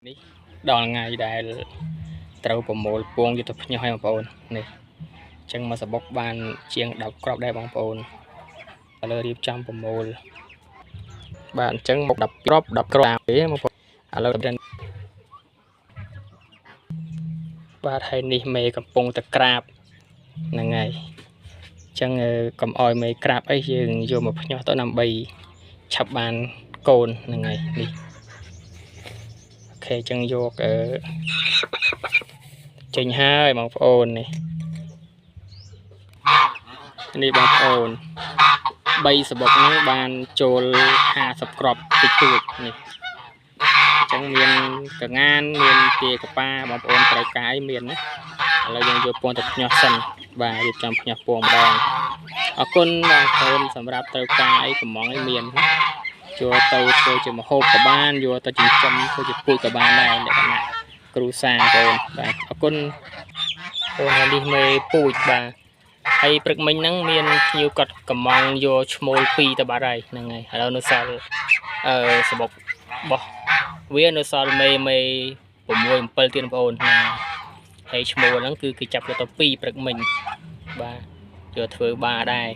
នេះដល់ថ្ងៃដែលត្រូវប្រមូលពងយុទ្ធភ្ញោះឲ្យបងប្អូននេះអញ្ចឹងមកសបុកបានជាង10គ្រាប់ដែរបងប្អូនឥឡូវរៀបចំប្រមូលបាទអញ្ចឹងមក10គ្រាប់ទេបងប្អូនឥឡូវបាទហើយនេះមេកំពុងតែក្រាបហ្នឹងហើយអញ្ចឹងកុំអោយមេក្រាបអីយើងយកមកភ្ញោះទៅដើម្បីឆាប់បានកូនហ្នឹងហើយនេះអូខេអញ្ចឹងយកចេញហើយបងប្អូននេះបងប្អូន3សបុកហ្នឹងបានចូល50គ្រាប់តិចតួចនេះអញ្ចឹងមានកងានមានទាកប៉ាបងប្អូនត្រូវការអីមានណាឥឡូវយើងយកពងទៅភ្ញោះសិនបាទរៀបចំភ្ញោះពងម្ដងអរគុណបងប្អូនសម្រាប់ត្រូវការអីកំងអីមានយកទៅធ្វើជាម្ហូបក៏បានយកទៅចិញ្ចឹមធ្វើជាពូជក៏បានដែរលក្ខណៈគ្រួសារបងប្អូនបាទអរគុណអូននេះមេពូជបាទហើយព្រឹកមិញហ្នឹងមានភ្ញៀវគាត់កំងយកឈ្មោល2ទៅបាត់ហើយហ្នឹងហើយឥឡូវនៅសល់សបុកបោះវានៅសល់មេ6 7ទៀតបងប្អូនហើយឈ្មោលហ្នឹងគឺគេចាប់យកទៅ2ព្រឹកមិញបាទយកធ្វើបាដែរ